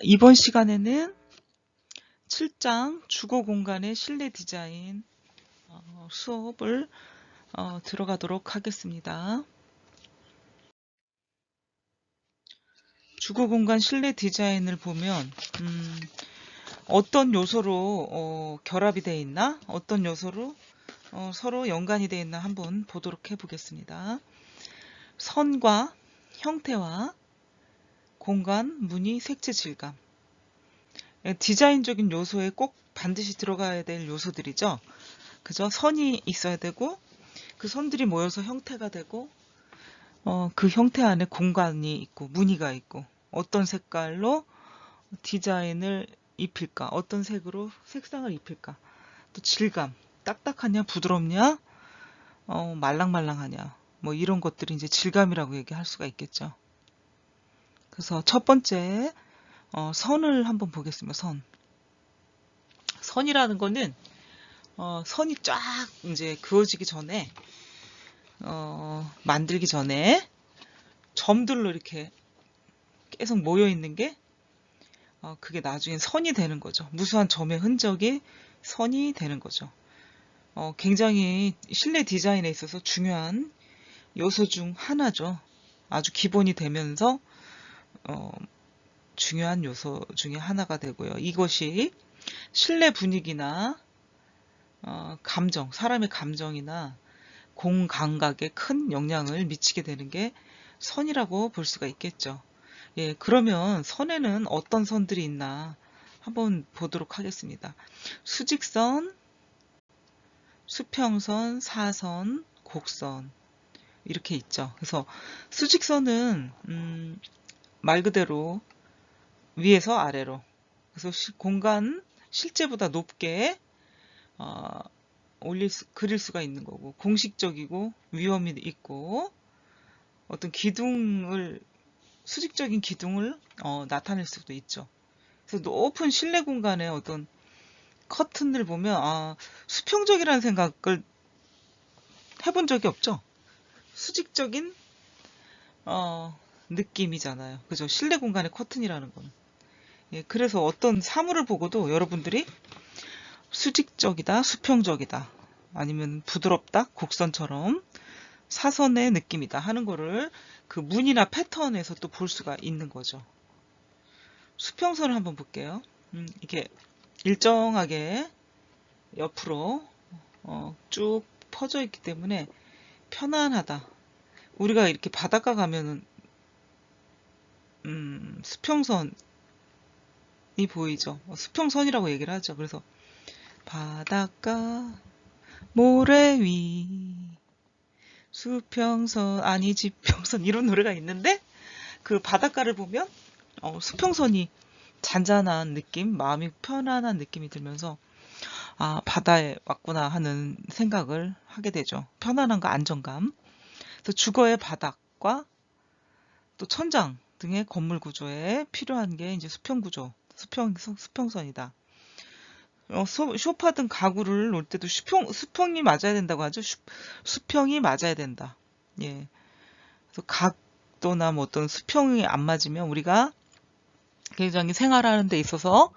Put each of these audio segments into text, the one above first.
이번 시간에는 7장 주거 공간의 실내 디자인 수업을 들어가도록 하겠습니다. 주거 공간 실내 디자인을 보면 어떤 요소로 결합이 되어 있나, 어떤 요소로 서로 연관이 되어 있나 한번 보도록 해보겠습니다. 선과 형태와 공간, 무늬, 색채, 질감. 디자인적인 요소에 꼭 반드시 들어가야 될 요소들이죠. 그죠? 선이 있어야 되고, 그 선들이 모여서 형태가 되고, 그 형태 안에 공간이 있고, 무늬가 있고, 어떤 색깔로 디자인을 입힐까, 어떤 색으로 색상을 입힐까, 또 질감, 딱딱하냐, 부드럽냐, 말랑말랑하냐, 뭐 이런 것들이 이제 질감이라고 얘기할 수가 있겠죠. 그래서 첫 번째, 선을 한번 보겠습니다. 선이라는 거는, 선이 쫙 이제 그어지기 전에, 만들기 전에 점들로 이렇게 계속 모여 있는 게 그게 나중엔 선이 되는 거죠. 무수한 점의 흔적이 선이 되는 거죠. 굉장히 실내 디자인에 있어서 중요한 요소 중 하나죠. 아주 기본이 되면서 중요한 요소 중에 하나가 되고요. 이것이 실내 분위기나 감정, 사람의 감정이나 공감각에 큰 영향을 미치게 되는 게 선이라고 볼 수가 있겠죠. 예, 그러면 선에는 어떤 선들이 있나 한번 보도록 하겠습니다. 수직선, 수평선, 사선, 곡선 이렇게 있죠. 그래서 수직선은 말 그대로 위에서 아래로, 그래서 공간 실제보다 높게 그릴 수가 있는 거고, 공식적이고 위험이 있고 어떤 기둥을, 수직적인 기둥을 나타낼 수도 있죠. 그래서 높은 실내 공간에 어떤 커튼을 보면 수평적이라는 생각을 해본 적이 없죠. 수직적인 느낌이잖아요. 그죠? 실내 공간의 커튼이라는 건. 예, 그래서 어떤 사물을 보고도 여러분들이 수직적이다, 수평적이다, 아니면 부드럽다, 곡선처럼 사선의 느낌이다 하는 거를 그 무늬나 패턴에서 또 볼 수가 있는 거죠. 수평선을 한번 볼게요. 이렇게 일정하게 옆으로 쭉 퍼져 있기 때문에 편안하다. 우리가 이렇게 바닷가 가면은 수평선이 보이죠. 수평선이라고 얘기를 하죠. 그래서 바닷가 모래 위 수평선 아니 지평선 이런 노래가 있는데, 그 바닷가를 보면 수평선이 잔잔한 느낌, 마음이 편안한 느낌이 들면서 바다에 왔구나 하는 생각을 하게 되죠. 편안함과 안정감. 그래서 주거의 바닥과 또 천장 등의 건물 구조에 필요한 게 이제 수평 구조, 수평선이다. 소파 등 가구를 놓을 때도 수평이 맞아야 된다고 하죠. 수평이 맞아야 된다. 예. 그래서 각도나 뭐 어떤 수평이 안 맞으면 우리가 굉장히 생활하는 데 있어서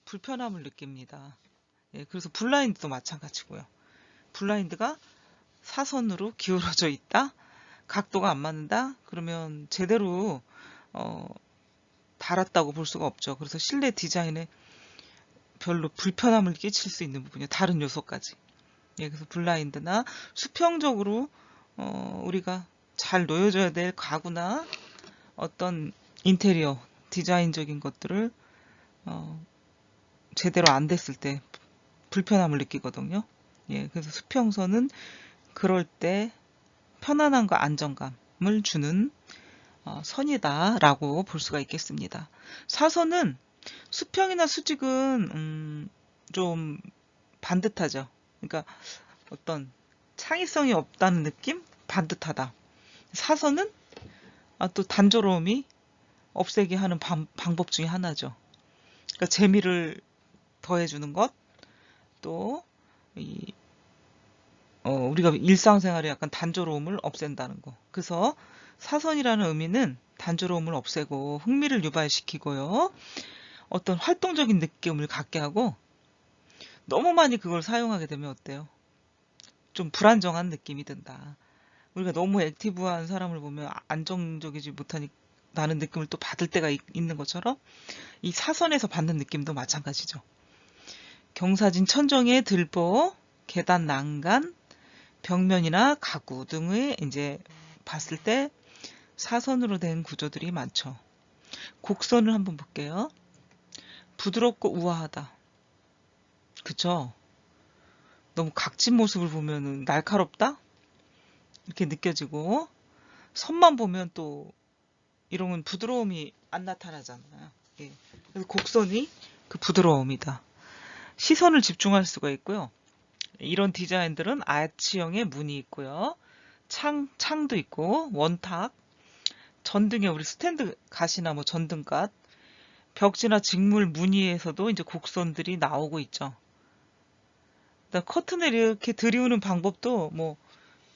불편함을 느낍니다. 예, 그래서 블라인드도 마찬가지고요. 블라인드가 사선으로 기울어져 있다, 각도가 안 맞는다, 그러면 제대로 달았다고 볼 수가 없죠. 그래서 실내 디자인에 별로 불편함을 끼칠 수 있는 부분이요. 다른 요소까지. 예, 그래서 블라인드나 수평적으로 우리가 잘 놓여져야 될 가구나 어떤 인테리어 디자인적인 것들을 제대로 안 됐을 때 불편함을 느끼거든요. 예, 그래서 수평선은 그럴 때 편안함과 안정감을 주는 선이다라고 볼 수가 있겠습니다. 사선은 수평이나 수직은 좀 반듯하죠. 그러니까 어떤 창의성이 없다는 느낌? 반듯하다. 사선은 또 단조로움이 없애게 하는 방법 중에 하나죠. 그러니까 재미를 더해주는 것, 또 우리가 일상생활에 약간 단조로움을 없앤다는 거. 그래서 사선이라는 의미는 단조로움을 없애고 흥미를 유발시키고요. 어떤 활동적인 느낌을 갖게 하고 너무 많이 그걸 사용하게 되면 어때요? 좀 불안정한 느낌이 든다. 우리가 너무 액티브한 사람을 보면 안정적이지 못하니 나는 느낌을 또 받을 때가 있는 것처럼 이 사선에서 받는 느낌도 마찬가지죠. 경사진 천정의 들보, 계단 난간, 벽면이나 가구 등의 이제 봤을 때 사선으로 된 구조들이 많죠. 곡선을 한번 볼게요. 부드럽고 우아하다. 그쵸? 너무 각진 모습을 보면 날카롭다? 이렇게 느껴지고 선만 보면 또 이런 건 부드러움이 안 나타나잖아요. 예. 그래서 곡선이 그 부드러움이다. 시선을 집중할 수가 있고요. 이런 디자인들은 아치형의 문이 있고요. 창도 있고 원탁, 전등에 우리 스탠드 갓이나 뭐 전등갓, 벽지나 직물 무늬에서도 이제 곡선들이 나오고 있죠. 커튼을 이렇게 들이우는 방법도 뭐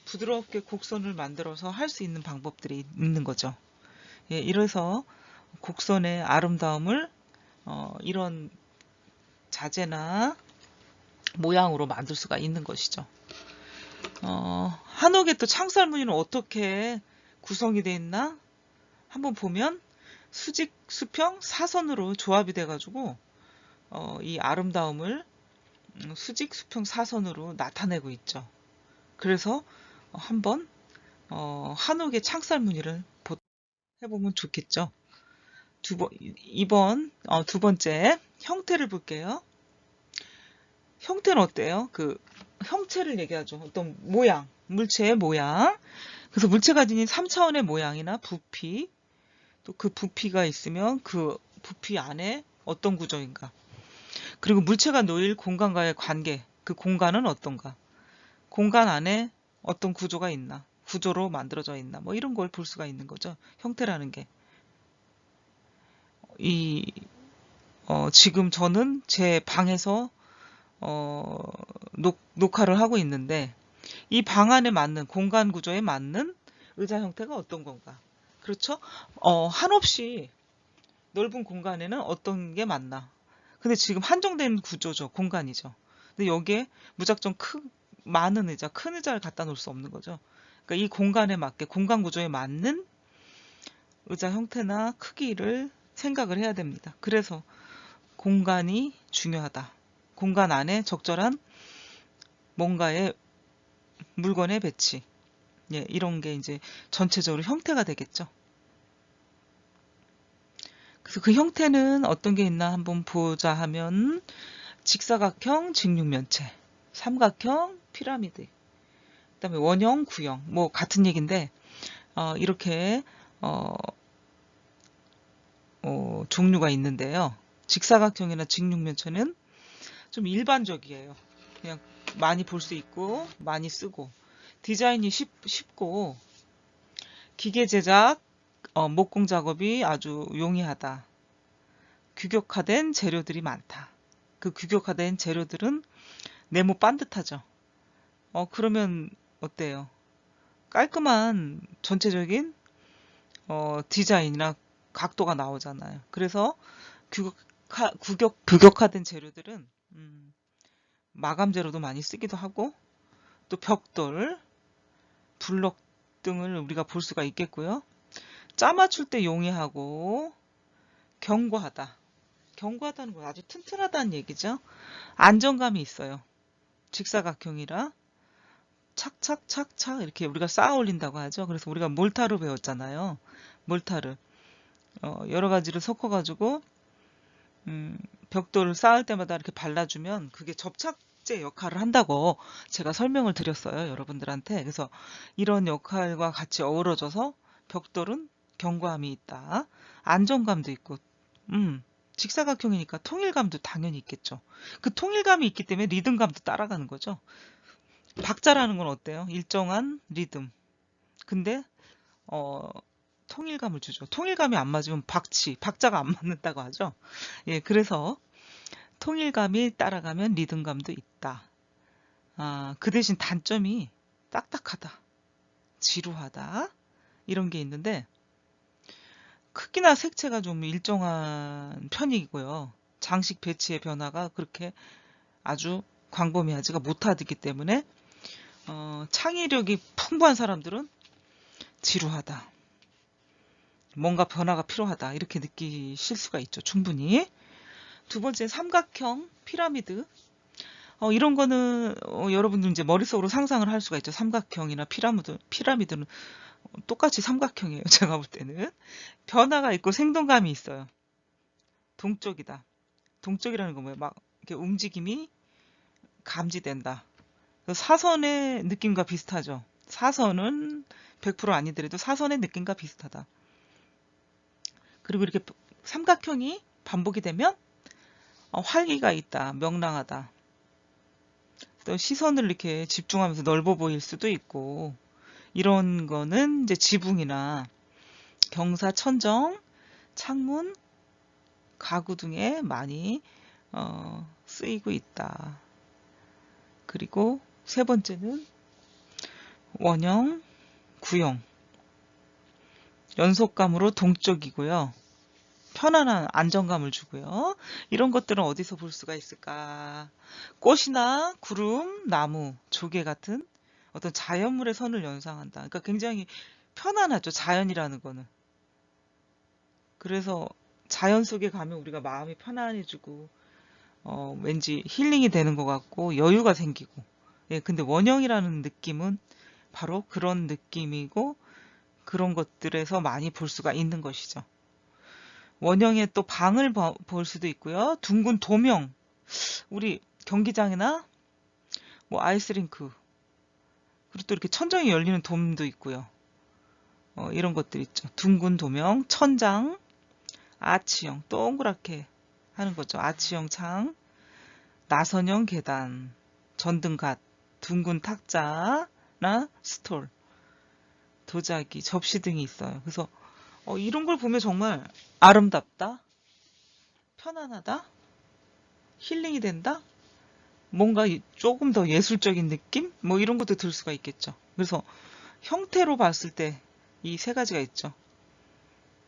부드럽게 곡선을 만들어서 할 수 있는 방법들이 있는 거죠. 예, 이래서 곡선의 아름다움을 이런 자재나 모양으로 만들 수가 있는 것이죠. 한옥의 또 창살무늬는 어떻게 구성이 되어 있나? 한번 보면 수직, 수평, 사선으로 조합이 돼가지고 이 아름다움을 수직, 수평, 사선으로 나타내고 있죠. 그래서 한번 한옥의 창살무늬를 해보면 좋겠죠. 두 번째 형태를 볼게요. 형태는 어때요? 그 형체를 얘기하죠. 어떤 모양, 물체의 모양. 그래서 물체가 지닌 3차원의 모양이나 부피, 또 그 부피가 있으면 그 부피 안에 어떤 구조인가. 그리고 물체가 놓일 공간과의 관계, 그 공간은 어떤가. 공간 안에 어떤 구조가 있나. 구조로 만들어져 있나. 뭐 이런 걸 볼 수가 있는 거죠. 형태라는 게. 지금 저는 제 방에서 녹화를 하고 있는데 이 방 안에 맞는 공간 구조에 맞는 의자 형태가 어떤 건가? 그렇죠? 한없이 넓은 공간에는 어떤 게 맞나? 근데 지금 한정된 구조죠. 공간이죠. 근데 여기에 무작정 많은 의자, 큰 의자를 갖다 놓을 수 없는 거죠. 그러니까 이 공간에 맞게 공간 구조에 맞는 의자 형태나 크기를 생각을 해야 됩니다. 그래서 공간이 중요하다. 공간 안에 적절한 뭔가의 물건의 배치. 예, 이런 게 이제 전체적으로 형태가 되겠죠. 그래서 그 형태는 어떤 게 있나 한번 보자 하면 직사각형, 직육면체, 삼각형, 피라미드, 그다음에 원형, 구형, 뭐 같은 얘기인데 이렇게 종류가 있는데요. 직사각형이나 직육면체는 좀 일반적이에요. 그냥 많이 볼 수 있고 많이 쓰고 디자인이 쉽고 기계 제작, 목공 작업이 아주 용이하다. 규격화된 재료들이 많다. 그 규격화된 재료들은 네모 반듯하죠. 그러면 어때요? 깔끔한 전체적인 디자인이나 각도가 나오잖아요. 그래서 규격화된 재료들은 마감 재료도 많이 쓰기도 하고 또 벽돌, 블럭 등을 우리가 볼 수가 있겠고요. 짜 맞출 때 용이하고 견고하다. 견고하다는 건 아주 튼튼하다는 얘기죠. 안정감이 있어요. 직사각형이라 착착착착 이렇게 우리가 쌓아 올린다고 하죠. 그래서 우리가 몰타르 배웠잖아요. 몰타르. 여러 가지를 섞어가지고 벽돌을 쌓을 때마다 이렇게 발라주면 그게 접착제 역할을 한다고 제가 설명을 드렸어요. 여러분들한테. 그래서 이런 역할과 같이 어우러져서 벽돌은 견고함이 있다. 안정감도 있고 직사각형이니까 통일감도 당연히 있겠죠. 그 통일감이 있기 때문에 리듬감도 따라가는 거죠. 박자라는 건 어때요? 일정한 리듬. 근데 통일감을 주죠. 통일감이 안 맞으면 박자가 안 맞는다고 하죠. 예, 그래서 통일감이 따라가면 리듬감도 있다. 그 대신 단점이 딱딱하다, 지루하다 이런 게 있는데 크기나 색채가 좀 일정한 편이고요. 장식 배치의 변화가 그렇게 아주 광범위하지가 못하기 때문에 창의력이 풍부한 사람들은 지루하다, 뭔가 변화가 필요하다 이렇게 느끼실 수가 있죠. 충분히. 두 번째, 삼각형 피라미드. 이런 거는 여러분들 이제 머릿속으로 상상을 할 수가 있죠. 삼각형이나 피라미드는 똑같이 삼각형이에요. 제가 볼 때는 변화가 있고 생동감이 있어요. 동적이다. 동적이라는 건 뭐예요? 막 이렇게 움직임이 감지된다. 사선의 느낌과 비슷하죠. 사선은 100% 아니더라도 사선의 느낌과 비슷하다. 그리고 이렇게 삼각형이 반복이 되면 활기가 있다, 명랑하다. 또 시선을 이렇게 집중하면서 넓어 보일 수도 있고, 이런 거는 이제 지붕이나 경사, 천정, 창문, 가구 등에 많이 쓰이고 있다. 그리고 세 번째는 원형, 구형. 연속감으로 동적이고요. 편안한 안정감을 주고요. 이런 것들은 어디서 볼 수가 있을까? 꽃이나 구름, 나무, 조개 같은 어떤 자연물의 선을 연상한다. 그러니까 굉장히 편안하죠. 자연이라는 거는. 그래서 자연 속에 가면 우리가 마음이 편안해지고 왠지 힐링이 되는 것 같고 여유가 생기고. 예, 근데 원형이라는 느낌은 바로 그런 느낌이고 그런 것들에서 많이 볼 수가 있는 것이죠. 원형의 또 방을 볼 수도 있고요. 둥근 도명, 우리 경기장이나 뭐 아이스링크, 그리고 또 이렇게 천정이 열리는 돔도 있고요. 이런 것들 있죠. 둥근 도명, 천장, 아치형, 동그랗게 하는 거죠. 아치형 창, 나선형 계단, 전등갓, 둥근 탁자나 스톨, 도자기, 접시 등이 있어요. 그래서 이런 걸 보면 정말 아름답다, 편안하다, 힐링이 된다, 뭔가 조금 더 예술적인 느낌? 뭐 이런 것도 들 수가 있겠죠. 그래서 형태로 봤을 때 이 세 가지가 있죠.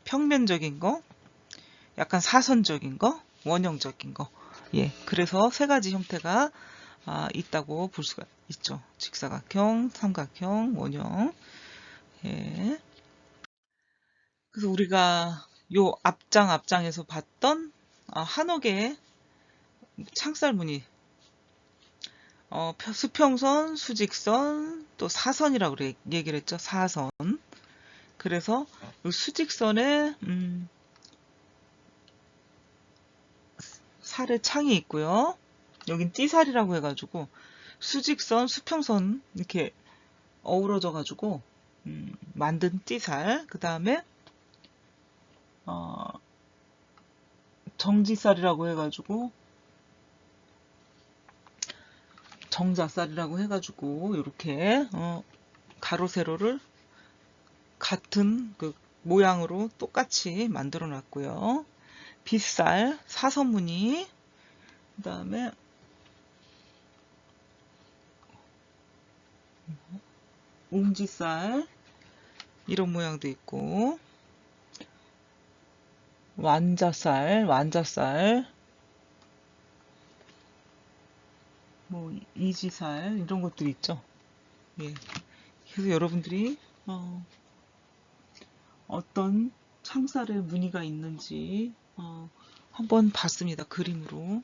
평면적인 거, 약간 사선적인 거, 원형적인 거. 예, 그래서 세 가지 형태가 있다고 볼 수가 있죠. 직사각형, 삼각형, 원형. 예. 그래서 우리가 요 앞장에서 봤던 한옥의 창살무늬, 수평선, 수직선, 또 사선이라고 얘기를 했죠. 사선. 그래서 이 수직선에 살에 창이 있고요. 여긴 띠살이라고 해가지고 수직선, 수평선 이렇게 어우러져 가지고 만든 띠살. 그 다음에 정지살이라고 해가지고 정자살이라고 해가지고 이렇게 가로 세로를 같은 그 모양으로 똑같이 만들어 놨고요. 빗살, 사선무늬, 그 다음에 옹지살 이런 모양도 있고, 완자살, 뭐 이지살 이런 것들이 있죠. 예. 그래서 여러분들이 어떤 창살에 무늬가 있는지 한번 봤습니다. 그림으로.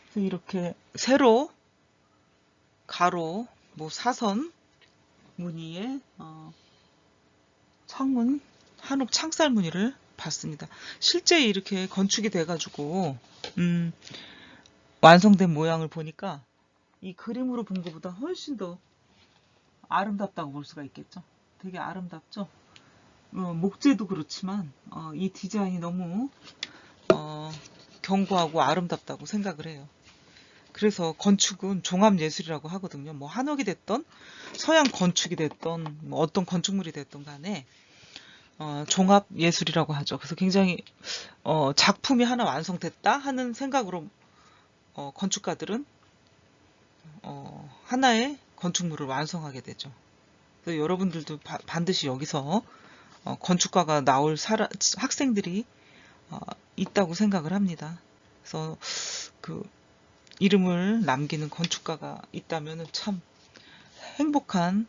그래서 이렇게 세로, 가로, 뭐 사선 무늬의 창문, 한옥 창살 무늬를 봤습니다. 실제 이렇게 건축이 돼가지고 완성된 모양을 보니까 이 그림으로 본 것보다 훨씬 더 아름답다고 볼 수가 있겠죠. 되게 아름답죠. 목재도 그렇지만 이 디자인이 너무 견고하고 아름답다고 생각을 해요. 그래서 건축은 종합예술이라고 하거든요. 뭐 한옥이 됐던 서양 건축이 됐던 뭐 어떤 건축물이 됐던 간에 종합예술이라고 하죠. 그래서 굉장히 작품이 하나 완성됐다 하는 생각으로 건축가들은 하나의 건축물을 완성하게 되죠. 그래서 여러분들도 반드시 여기서 건축가가 나올 학생들이 있다고 생각을 합니다. 그래서 그 이름을 남기는 건축가가 있다면 참 행복한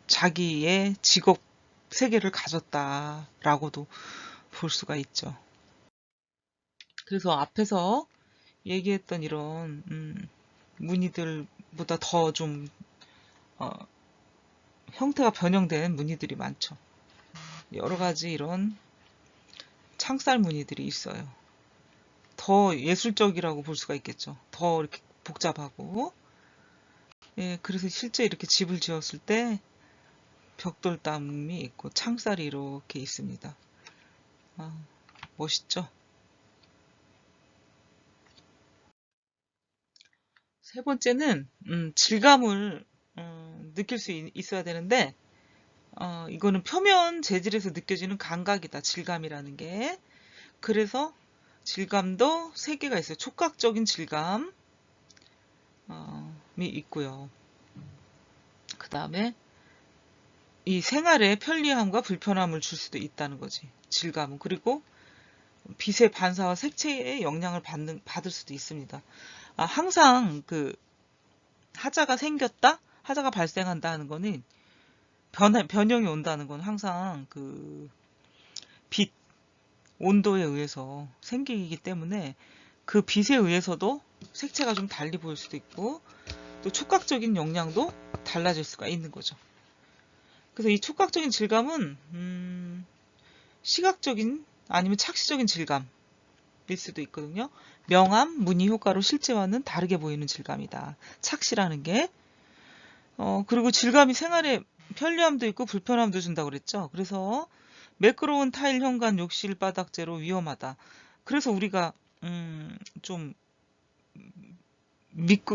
자기의 직업 세계를 가졌다라고도 볼 수가 있죠. 그래서 앞에서 얘기했던 이런 무늬들보다 더 좀 형태가 변형된 무늬들이 많죠. 여러 가지 이런 창살 무늬들이 있어요. 더 예술적이라고 볼 수가 있겠죠. 더 이렇게 복잡하고. 예, 그래서 실제 이렇게 집을 지었을 때 벽돌담이 있고 창살이 이렇게 있습니다. 멋있죠? 세 번째는 질감을 느낄 수 있어야 되는데 이거는 표면 재질에서 느껴지는 감각이다. 질감이라는 게. 그래서 질감도 세 개가 있어요. 촉각적인 질감이 있고요. 그 다음에 이 생활에 편리함과 불편함을 줄 수도 있다는 거지. 질감은. 그리고 빛의 반사와 색채의 영향을 받을 수도 있습니다. 항상 그 하자가 생겼다? 하자가 발생한다 하는 거는 변형이 온다는 건 항상 그 빛, 온도에 의해서 생기기 때문에 그 빛에 의해서도 색채가 좀 달리 보일 수도 있고 또 촉각적인 영향도 달라질 수가 있는 거죠. 그래서 이 촉각적인 질감은 시각적인 아니면 착시적인 질감일 수도 있거든요. 명암, 무늬 효과로 실제와는 다르게 보이는 질감이다. 착시라는 게. 그리고 질감이 생활에 편리함도 있고 불편함도 준다고 그랬죠. 그래서 매끄러운 타일 현관 욕실 바닥재로 위험하다. 그래서 우리가 좀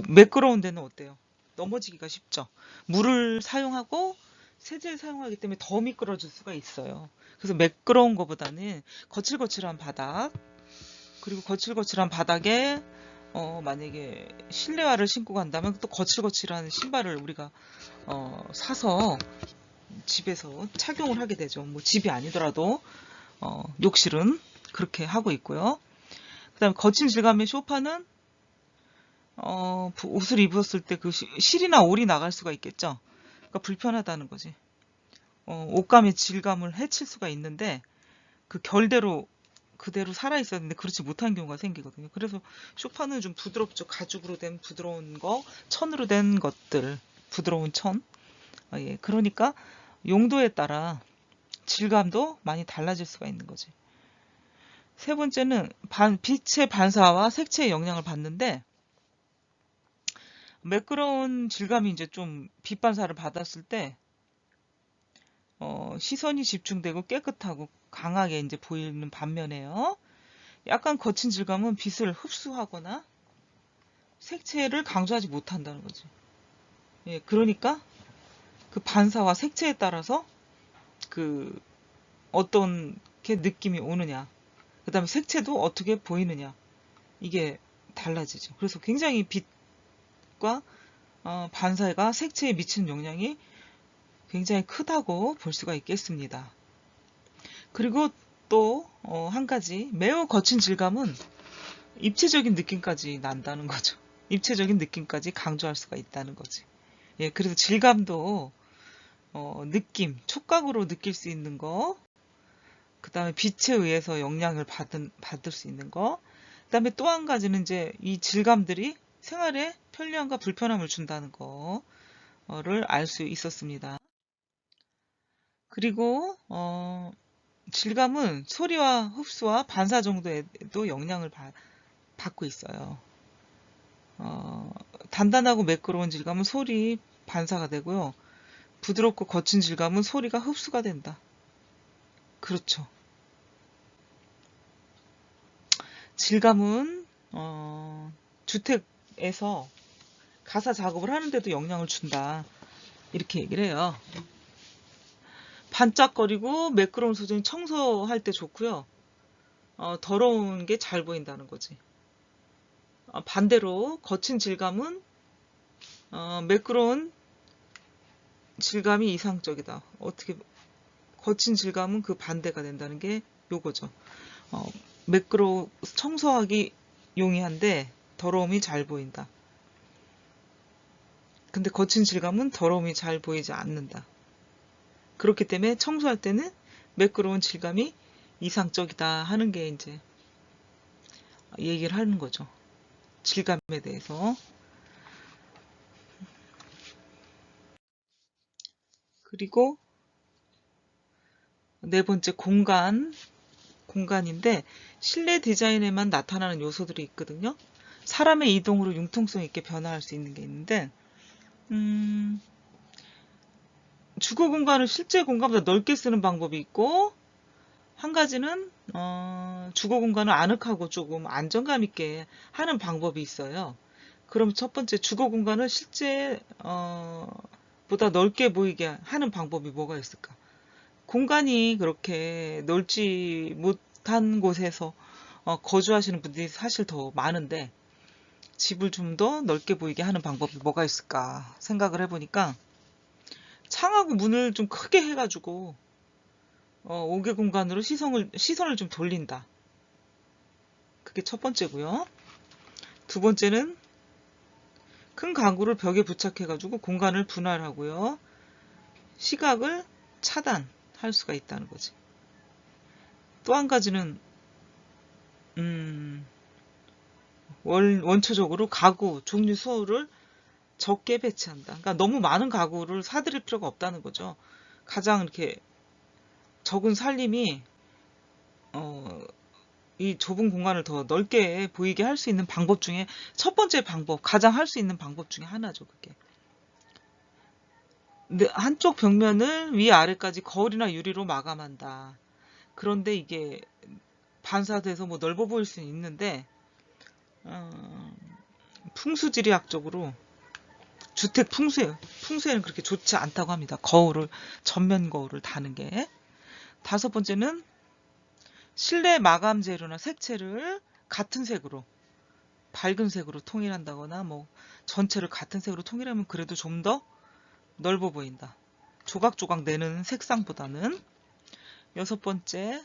매끄러운 데는 어때요? 넘어지기가 쉽죠. 물을 사용하고 세제를 사용하기 때문에 더 미끄러질 수가 있어요. 그래서 매끄러운 것보다는 거칠거칠한 바닥, 그리고 거칠거칠한 바닥에 만약에 실내화를 신고 간다면 또 거칠거칠한 신발을 우리가 사서 집에서 착용을 하게 되죠. 뭐 집이 아니더라도 욕실은 그렇게 하고 있고요. 그 다음에 거친 질감의 소파는 옷을 입었을 때 그 실이나 올이 나갈 수가 있겠죠. 그러니까 불편하다는 거지. 옷감의 질감을 해칠 수가 있는데 그 결대로 그대로 살아 있었는데 그렇지 못한 경우가 생기거든요. 그래서 소파는 좀 부드럽죠. 가죽으로 된 부드러운 거, 천으로 된 것들, 부드러운 천. 예, 그러니까 용도에 따라 질감도 많이 달라질 수가 있는 거지. 세 번째는 빛의 반사와 색채의 영향을 받는데 매끄러운 질감이 이제 좀 빛 반사를 받았을 때 시선이 집중되고 깨끗하고 강하게 이제 보이는 반면에요. 약간 거친 질감은 빛을 흡수하거나 색채를 강조하지 못한다는 거지. 예, 그러니까 그 반사와 색채에 따라서 그 어떤 게 느낌이 오느냐, 그 다음에 색채도 어떻게 보이느냐, 이게 달라지죠. 그래서 굉장히 빛과 반사가 색채에 미치는 영향이 굉장히 크다고 볼 수가 있겠습니다. 그리고 또 한 가지 매우 거친 질감은 입체적인 느낌까지 난다는 거죠. 입체적인 느낌까지 강조할 수가 있다는 거지. 예, 그래서 질감도 느낌, 촉각으로 느낄 수 있는 거, 그 다음에 빛에 의해서 영향을 받을 수 있는 거, 그 다음에 또 한 가지는 이제 이 질감들이 생활에 편리함과 불편함을 준다는 거를 알 수 있었습니다. 그리고 질감은 소리와 흡수와 반사 정도에도 영향을 받고 있어요. 단단하고 매끄러운 질감은 소리 반사가 되고요. 부드럽고 거친 질감은 소리가 흡수가 된다. 그렇죠. 질감은 주택에서 가사 작업을 하는데도 영향을 준다. 이렇게 얘기를 해요. 반짝거리고 매끄러운 소재는 청소할 때 좋고요. 더러운 게 잘 보인다는 거지. 반대로 거친 질감은 매끄러운 질감이 이상적이다. 어떻게 거친 질감은 그 반대가 된다는 게 요거죠. 매끄러워 청소하기 용이한데 더러움이 잘 보인다. 근데 거친 질감은 더러움이 잘 보이지 않는다. 그렇기 때문에 청소할 때는 매끄러운 질감이 이상적이다 하는 게 이제 얘기를 하는 거죠. 질감에 대해서. 그리고 네 번째 공간인데 실내 디자인에만 나타나는 요소들이 있거든요. 사람의 이동으로 융통성 있게 변화할 수 있는 게 있는데 주거 공간을 실제 공간보다 넓게 쓰는 방법이 있고 한 가지는 주거 공간을 아늑하고 조금 안정감 있게 하는 방법이 있어요. 그럼 첫 번째 주거 공간을 실제 보다 넓게 보이게 하는 방법이 뭐가 있을까? 공간이 그렇게 넓지 못한 곳에서 거주하시는 분들이 사실 더 많은데 집을 좀 더 넓게 보이게 하는 방법이 뭐가 있을까 생각을 해보니까 창하고 문을 좀 크게 해가지고 5개 공간으로 시선을 좀 돌린다. 그게 첫 번째고요. 두 번째는 큰 가구를 벽에 부착해가지고 공간을 분할하고요. 시각을 차단할 수가 있다는 거지. 또 한 가지는 원초적으로 가구 종류 수를 적게 배치한다. 그러니까 너무 많은 가구를 사들일 필요가 없다는 거죠. 가장 이렇게 적은 살림이 이 좁은 공간을 더 넓게 보이게 할 수 있는 방법 중에 첫 번째 방법, 가장 할 수 있는 방법 중에 하나죠, 그게. 근데 한쪽 벽면을 위아래까지 거울이나 유리로 마감한다. 그런데 이게 반사돼서 뭐 넓어 보일 수는 있는데 풍수지리학적으로 주택 풍수에는 그렇게 좋지 않다고 합니다. 전면 거울을 다는 게. 다섯 번째는 실내 마감 재료나 색채를 같은 색으로 밝은 색으로 통일한다거나 뭐 전체를 같은 색으로 통일하면 그래도 좀 더 넓어 보인다. 조각조각 내는 색상보다는. 여섯 번째,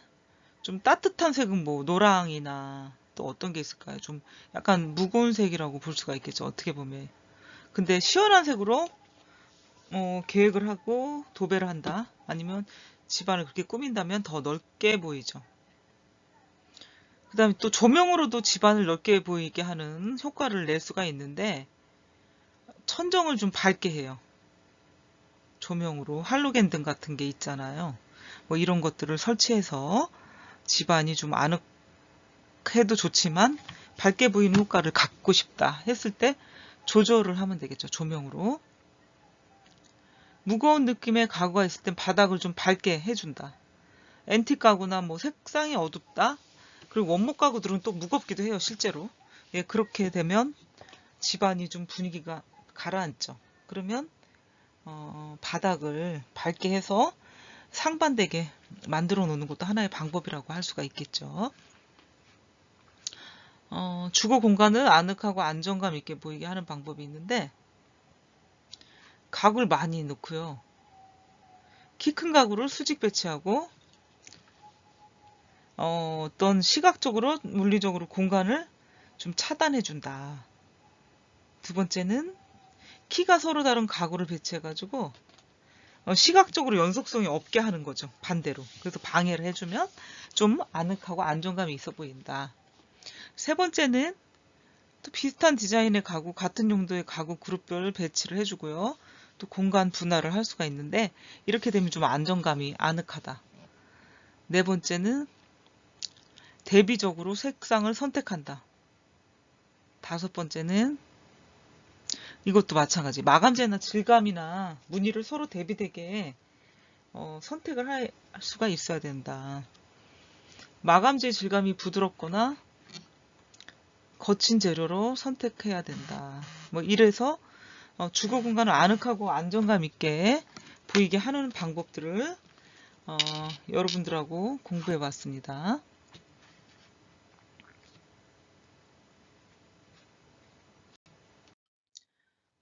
좀 따뜻한 색은 뭐 노랑이나 또 어떤 게 있을까요? 좀 약간 무거운 색이라고 볼 수가 있겠죠. 어떻게 보면. 근데 시원한 색으로 계획을 하고 도배를 한다. 아니면 집안을 그렇게 꾸민다면 더 넓게 보이죠. 그 다음에 또 조명으로도 집안을 넓게 보이게 하는 효과를 낼 수가 있는데 천정을 좀 밝게 해요. 조명으로 할로겐 등 같은 게 있잖아요. 뭐 이런 것들을 설치해서 집안이 좀 아늑해도 좋지만 밝게 보이는 효과를 갖고 싶다 했을 때 조절을 하면 되겠죠. 조명으로. 무거운 느낌의 가구가 있을 땐 바닥을 좀 밝게 해준다. 앤틱 가구나 뭐 색상이 어둡다. 그리고 원목 가구들은 또 무겁기도 해요. 실제로. 예, 그렇게 되면 집안이 좀 분위기가 가라앉죠. 그러면 바닥을 밝게 해서 상반되게 만들어 놓는 것도 하나의 방법이라고 할 수가 있겠죠. 주거 공간을 아늑하고 안정감 있게 보이게 하는 방법이 있는데 가구를 많이 넣고요. 키 큰 가구를 수직 배치하고 어떤 시각적으로 물리적으로 공간을 좀 차단해 준다. 두 번째는 키가 서로 다른 가구를 배치해가지고 시각적으로 연속성이 없게 하는 거죠. 반대로. 그래서 방해를 해주면 좀 아늑하고 안정감이 있어 보인다. 세 번째는 또 비슷한 디자인의 가구, 같은 용도의 가구 그룹별 배치를 해주고요. 또 공간 분할을 할 수가 있는데 이렇게 되면 좀 안정감이 아늑하다. 네 번째는 대비적으로 색상을 선택한다. 다섯 번째는 이것도 마찬가지. 마감재나 질감이나 무늬를 서로 대비되게 선택을 할 수가 있어야 된다. 마감재 질감이 부드럽거나 거친 재료로 선택해야 된다. 뭐 이래서 주거 공간을 아늑하고 안정감 있게 보이게 하는 방법들을 여러분들하고 공부해 봤습니다.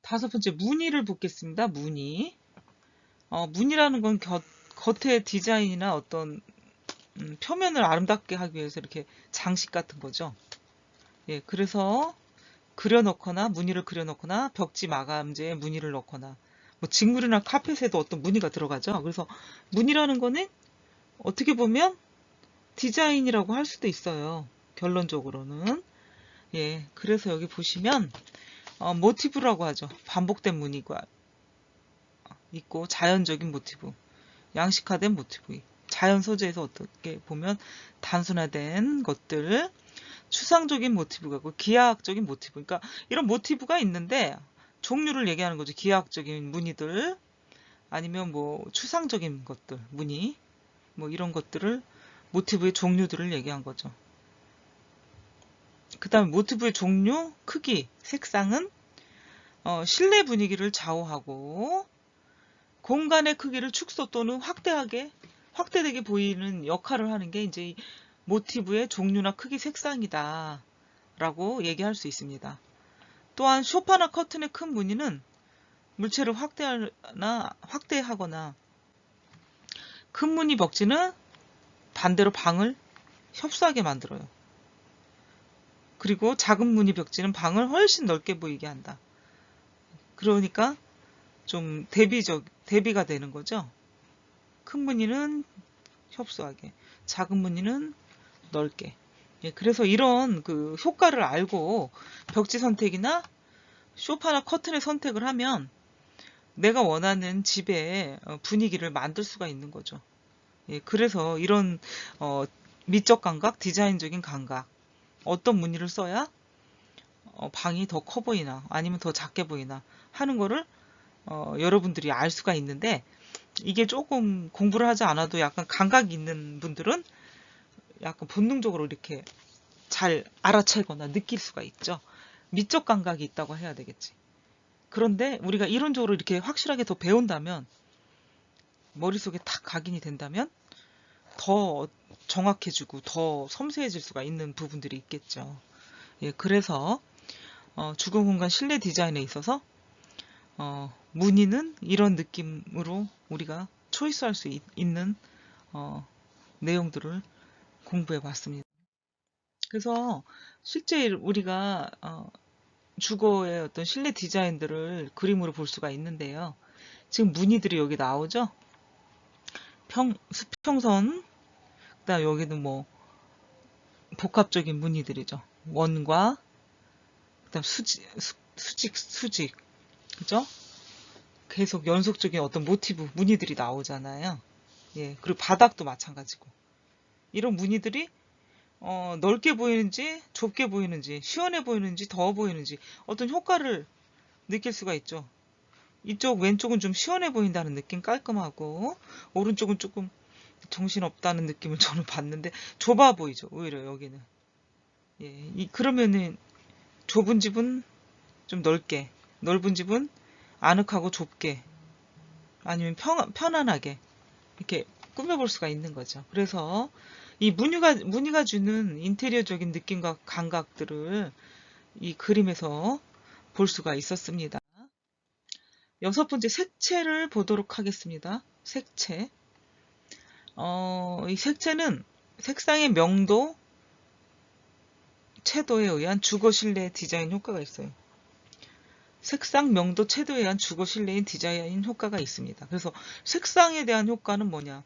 다섯 번째, 무늬를 보겠습니다. 무늬. 무늬라는 건 겉의 디자인이나 어떤 표면을 아름답게 하기 위해서 이렇게 장식 같은 거죠. 예, 그래서 그려놓거나 무늬를 그려놓거나 벽지 마감재에 무늬를 넣거나 뭐 직물이나 카펫에도 어떤 무늬가 들어가죠. 그래서 무늬라는 거는 어떻게 보면 디자인이라고 할 수도 있어요. 결론적으로는. 예, 그래서 여기 보시면 모티브라고 하죠. 반복된 무늬가 있고 자연적인 모티브, 양식화된 모티브, 자연 소재에서 어떻게 보면 단순화된 것들, 추상적인 모티브가 있고 기하학적인 모티브. 그러니까 이런 모티브가 있는데 종류를 얘기하는 거죠. 기하학적인 무늬들 아니면 뭐 추상적인 것들, 무늬 뭐 이런 것들을 모티브의 종류들을 얘기한 거죠. 그 다음에 모티브의 종류, 크기, 색상은 실내 분위기를 좌우하고 공간의 크기를 축소 또는 확대되게 보이는 역할을 하는 게 이제 이 모티브의 종류나 크기, 색상이다 라고 얘기할 수 있습니다. 또한 소파나 커튼의 큰 무늬는 물체를 확대하거나 큰 무늬 벽지는 반대로 방을 협소하게 만들어요. 그리고 작은 무늬 벽지는 방을 훨씬 넓게 보이게 한다. 그러니까 좀 대비가 되는 거죠. 큰 무늬는 협소하게, 작은 무늬는 넓게. 예, 그래서 이런 그 효과를 알고 벽지 선택이나 소파나 커튼의 선택을 하면 내가 원하는 집의 분위기를 만들 수가 있는 거죠. 예, 그래서 이런 미적 감각, 디자인적인 감각, 어떤 무늬를 써야 방이 더 커 보이나 아니면 더 작게 보이나 하는 거를 여러분들이 알 수가 있는데 이게 조금 공부를 하지 않아도 약간 감각이 있는 분들은 약간 본능적으로 이렇게 잘 알아채거나 느낄 수가 있죠. 미적 감각이 있다고 해야 되겠지. 그런데 우리가 이론적으로 이렇게 확실하게 더 배운다면 머릿속에 탁 각인이 된다면 더 정확해지고 더 섬세해질 수가 있는 부분들이 있겠죠. 예, 그래서 주거 공간 실내 디자인에 있어서 무늬는 이런 느낌으로 우리가 초이스할 수 있는 내용들을 공부해 봤습니다. 그래서 실제 우리가 주거의 어떤 실내 디자인들을 그림으로 볼 수가 있는데요. 지금 무늬들이 여기 나오죠? 수평선, 그다음 여기는 뭐 복합적인 무늬들이죠. 원과 그다음 수직, 그죠? 계속 연속적인 어떤 모티브, 무늬들이 나오잖아요. 예, 그리고 바닥도 마찬가지고. 이런 무늬들이 넓게 보이는지, 좁게 보이는지, 시원해 보이는지, 더워 보이는지 어떤 효과를 느낄 수가 있죠. 이쪽 왼쪽은 좀 시원해 보인다는 느낌, 깔끔하고 오른쪽은 조금 정신없다는 느낌을 저는 받는데 좁아 보이죠. 오히려 여기는. 예, 그러면은 좁은 집은 좀 넓게, 넓은 집은 아늑하고 좁게, 아니면 편안하게 이렇게 꾸며볼 수가 있는 거죠. 그래서 이 무늬가 주는 인테리어적인 느낌과 감각들을 이 그림에서 볼 수가 있었습니다. 6번째 색채를 보도록 하겠습니다. 색채. 이 색채는 색상의 명도, 채도에 의한 주거 실내 디자인 효과가 있어요. 색상, 명도, 채도에 의한 주거 실내인 디자인 효과가 있습니다. 그래서 색상에 대한 효과는 뭐냐?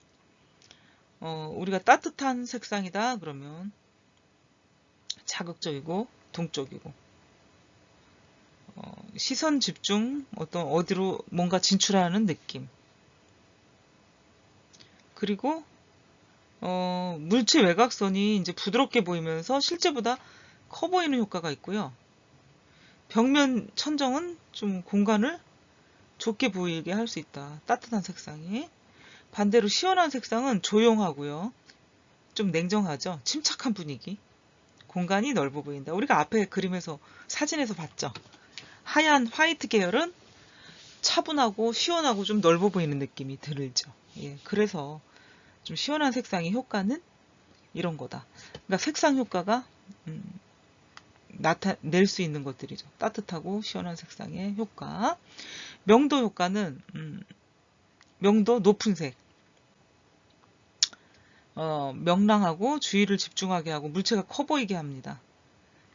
우리가 따뜻한 색상이다 그러면 자극적이고 동적이고 시선 집중, 어디로 뭔가 진출하는 느낌. 그리고 물체 외곽선이 이제 부드럽게 보이면서 실제보다 커 보이는 효과가 있고요. 벽면 천정은 좀 공간을 좁게 보이게 할 수 있다. 따뜻한 색상이. 반대로 시원한 색상은 조용하고요. 좀 냉정하죠. 침착한 분위기. 공간이 넓어 보인다. 우리가 앞에 그림에서 사진에서 봤죠. 하얀 화이트 계열은 차분하고 시원하고 좀 넓어 보이는 느낌이 들죠. 예, 그래서 좀 시원한 색상의 효과는 이런 거다. 그러니까 색상 효과가 낼 수 있는 것들이죠. 따뜻하고 시원한 색상의 효과. 명도 효과는 명도 높은 색. 명랑하고 주의를 집중하게 하고 물체가 커 보이게 합니다.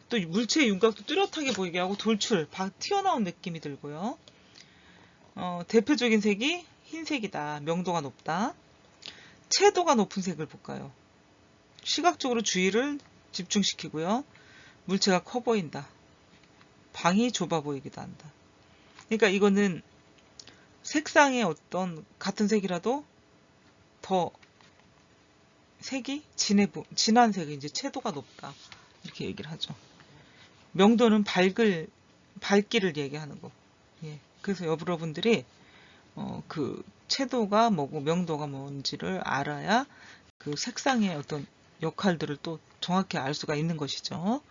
또 물체의 윤곽도 뚜렷하게 보이게 하고 돌출, 튀어나온 느낌이 들고요. 대표적인 색이 흰색이다. 명도가 높다. 채도가 높은 색을 볼까요? 시각적으로 주의를 집중시키고요. 물체가 커 보인다. 방이 좁아 보이기도 한다. 그러니까 이거는 색상의 어떤 같은 색이라도 더 색이 진한 색이 이제 채도가 높다. 이렇게 얘기를 하죠. 명도는 밝기를 얘기하는 거. 예. 그래서 여러분들이 그 채도가 뭐고 명도가 뭔지를 알아야 그 색상의 어떤 역할들을 또 정확히 알 수가 있는 것이죠.